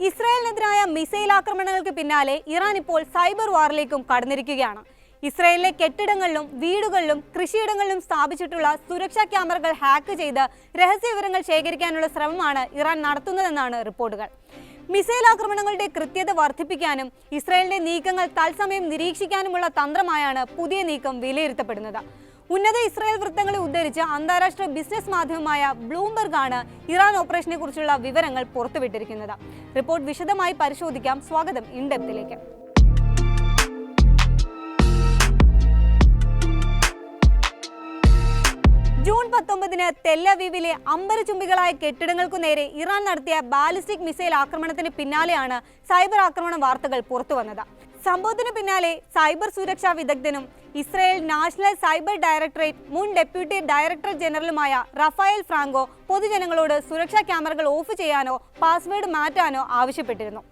ഇസ്രായേലിനെതിരായ missile ആക്രമണങ്ങൾക്ക് പിന്നാലെ Iran ഇപ്പോൾ സൈബർ വാറിലേക്കും കടന്നിരിക്കുകയാണ്. ഇസ്രായേലിലെ കെട്ടിടങ്ങളിലും വീടുകളിലും കൃഷിയിടങ്ങളിലും സ്ഥാപിച്ചിട്ടുള്ള സുരക്ഷാ ക്യാമറകൾ ഹാക്ക് ചെയ്ത് രഹസ്യ വിവരങ്ങൾ ശേഖരിക്കാനുള്ള ശ്രമമാണ് ഇറാൻ നടത്തുന്നതെന്നാണ് റിപ്പോർട്ടുകൾ. മിസൈൽ ആക്രമണങ്ങളുടെ കൃത്യത വർദ്ധിപ്പിക്കാനും ഇസ്രായേലിന്റെ നീക്കങ്ങൾ തത്സമയം നിരീക്ഷിക്കാനുമുള്ള തന്ത്രമായാണ് പുതിയ നീക്കം വിലയിരുത്തപ്പെടുന്നത്. ഉന്നത ഇസ്രായേൽ വൃത്തങ്ങളെ ഉദ്ധരിച്ച് അന്താരാഷ്ട്ര ബിസിനസ് മാധ്യമമായ ബ്ലൂംബർഗ് ആണ് ഇറാൻ ഓപ്പറേഷനെ കുറിച്ചുള്ള വിവരങ്ങൾ പുറത്തുവിട്ടിരിക്കുന്നത്. റിപ്പോർട്ട് വിശദമായി പരിശോധിക്കാം. സ്വാഗതം ഇൻഡെപ്തിലേക്ക്. ജൂൺ 19 തെല്ലവീവിലെ അമ്പരചുംബികളായ കെട്ടിടങ്ങൾക്കു നേരെ ഇറാൻ നടത്തിയ ബാലിസ്റ്റിക് മിസൈൽ ആക്രമണത്തിന് പിന്നാലെയാണ് സൈബർ ആക്രമണ വാർത്തകൾ പുറത്തുവന്നത്. സംഭവത്തിന് പിന്നാലെ സൈബർ സുരക്ഷാ വിദഗ്ധനും ഇസ്രായേൽ നാഷണൽ സൈബർ ഡയറക്ടറേറ്റ് മുൻ ഡെപ്യൂട്ടി ഡയറക്ടർ ജനറലുമായ റഫായേൽ ഫ്രാങ്കോ പൊതുജനങ്ങളോട് സുരക്ഷാ ക്യാമറകൾ ഓഫ് ചെയ്യാനോ പാസ്വേഡ് മാറ്റാനോ ആവശ്യപ്പെട്ടിരുന്നു.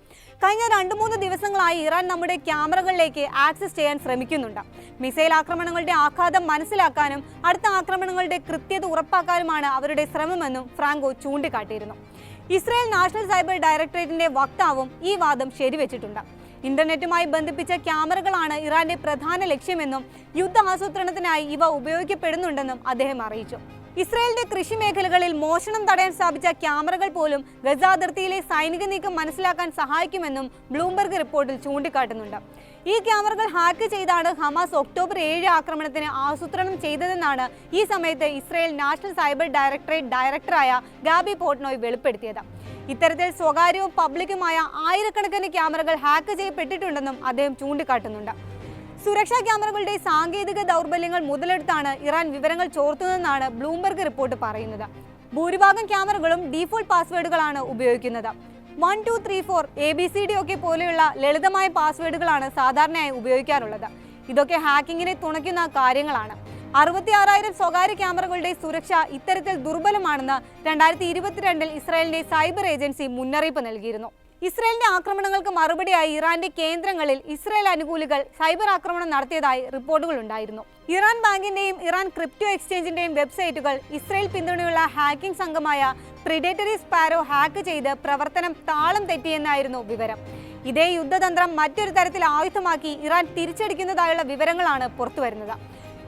കഴിഞ്ഞ 2-3 ദിവസങ്ങളായി ഇറാൻ നമ്മുടെ ക്യാമറകളിലേക്ക് ആക്സസ് ചെയ്യാൻ ശ്രമിക്കുന്നുണ്ട്. മിസൈൽ ആക്രമണങ്ങളുടെ ആഘാതം മനസ്സിലാക്കാനും അടുത്ത ആക്രമണങ്ങളുടെ കൃത്യത ഉറപ്പാക്കാനുമാണ് അവരുടെ ശ്രമമെന്നും ഫ്രാങ്കോ ചൂണ്ടിക്കാട്ടിയിരുന്നു. ഇസ്രായേൽ നാഷണൽ സൈബർ ഡയറക്ടറേറ്റിന്റെ വക്താവും ഈ വാദം ശരിവെച്ചിട്ടുണ്ട്. ഇന്റർനെറ്റുമായി ബന്ധിപ്പിച്ച ക്യാമറകളാണ് ഇറാന്റെ പ്രധാന ലക്ഷ്യമെന്നും യുദ്ധ ആസൂത്രണത്തിനായി ഇവ ഉപയോഗിക്കപ്പെടുന്നുണ്ടെന്നും അദ്ദേഹം അറിയിച്ചു. ഇസ്രായേലിന്റെ കൃഷി മേഖലകളിൽ മോഷണം തടയാൻ സ്ഥാപിച്ച ക്യാമറകൾ പോലും ഗസ അതിർത്തിയിലെ സൈനിക നീക്കം മനസ്സിലാക്കാൻ സഹായിക്കുമെന്നും ബ്ലൂംബർഗ് റിപ്പോർട്ടിൽ ചൂണ്ടിക്കാട്ടുന്നുണ്ട്. ഈ ക്യാമറകൾ ഹാക്ക് ചെയ്താണ് ഹമാസ് ഒക്ടോബർ 7 ആക്രമണത്തിന് ആസൂത്രണം ചെയ്തതെന്നാണ് ഈ സമയത്ത് ഇസ്രായേൽ നാഷണൽ സൈബർ ഡയറക്ടറേറ്റ് ഡയറക്ടറായ ഗാബി പോർട്ട്നോയ് വെളിപ്പെടുത്തിയത്. ഇത്തരത്തിൽ സ്വകാര്യവും പബ്ലിക്കുമായ ആയിരക്കണക്കിന് ക്യാമറകൾ ഹാക്ക് ചെയ്യപ്പെട്ടിട്ടുണ്ടെന്നും അദ്ദേഹം ചൂണ്ടിക്കാട്ടുന്നുണ്ട്. സുരക്ഷാ ക്യാമറകളുടെ സാങ്കേതിക ദൗർബല്യങ്ങൾ മുതലെടുത്താണ് ഇറാൻ വിവരങ്ങൾ ചോർത്തുന്നതെന്നാണ് ബ്ലൂംബർഗ് റിപ്പോർട്ട് പറയുന്നത്. ഭൂരിഭാഗം ക്യാമറകളും ഡീഫോൾട്ട് പാസ്വേഡുകളാണ് ഉപയോഗിക്കുന്നത്. 1 2 3 4 ABCD ഒക്കെ പോലെയുള്ള ലളിതമായ പാസ്വേഡുകളാണ് സാധാരണയായി ഉപയോഗിക്കാറുള്ളത്. ഇതൊക്കെ ഹാക്കിങ്ങിനെ തുണയ്ക്കുന്ന കാര്യങ്ങളാണ്. 66,000 സ്വകാര്യ ക്യാമറകളുടെ സുരക്ഷ ഇത്തരത്തിൽ ദുർബലമാണെന്ന് 2022 ഇസ്രായേലിന്റെ സൈബർ ഏജൻസി മുന്നറിയിപ്പ് നൽകിയിരുന്നു. ഇസ്രായേലിന്റെ ആക്രമണങ്ങൾക്ക് മറുപടിയായി ഇറാന്റെ കേന്ദ്രങ്ങളിൽ ഇസ്രായേൽ അനുകൂലികൾ സൈബർ ആക്രമണം നടത്തിയതായി റിപ്പോർട്ടുകൾ ഉണ്ടായിരുന്നു. ഇറാൻ ബാങ്കിന്റെയും ഇറാൻ ക്രിപ്റ്റോ എക്സ്ചേഞ്ചിന്റെയും വെബ്സൈറ്റുകൾ ഇസ്രായേൽ പിന്തുണയുള്ള ഹാക്കിംഗ് സംഘമായ പ്രിഡേറ്ററി സ്പാരോ ഹാക്ക് ചെയ്ത് പ്രവർത്തനം താളം തെറ്റിയെന്നായിരുന്നു വിവരം. ഇതേ യുദ്ധതന്ത്രം മറ്റൊരു തരത്തിൽ ആയുധമാക്കി ഇറാൻ തിരിച്ചടിക്കുന്നതായുള്ള വിവരങ്ങളാണ് പുറത്തുവരുന്നത്.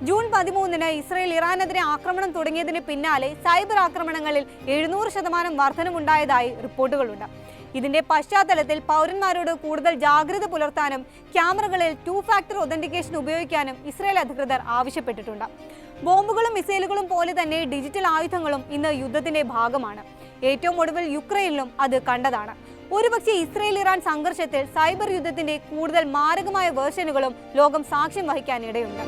ജൂൺ 13 ഇസ്രായേൽ ഇറാനെതിരെ ആക്രമണം തുടങ്ങിയതിന് പിന്നാലെ സൈബർ ആക്രമണങ്ങളിൽ 700% വർധനമുണ്ടായതായി റിപ്പോർട്ടുകളുണ്ട്. ഇതിന്റെ പശ്ചാത്തലത്തിൽ പൗരന്മാരോട് കൂടുതൽ ജാഗ്രത പുലർത്താനും ക്യാമറകളിൽ 2 ഫാക്ടർ ഒതന്റിക്കേഷൻ ഉപയോഗിക്കാനും ഇസ്രായേൽ അധികൃതർ ആവശ്യപ്പെട്ടിട്ടുണ്ട്. ബോംബുകളും മിസൈലുകളും പോലെ തന്നെ ഡിജിറ്റൽ ആയുധങ്ങളും ഇന്ന് യുദ്ധത്തിന്റെ ഭാഗമാണ്. ഏറ്റവും ഒടുവിൽ യുക്രൈനിലും അത് കണ്ടതാണ്. ഒരുപക്ഷെ ഇസ്രായേൽ ഇറാൻ സംഘർഷത്തിൽ സൈബർ യുദ്ധത്തിന്റെ കൂടുതൽ മാരകമായ വേർഷനുകളും ലോകം സാക്ഷ്യം വഹിക്കാനിടയുണ്ട്.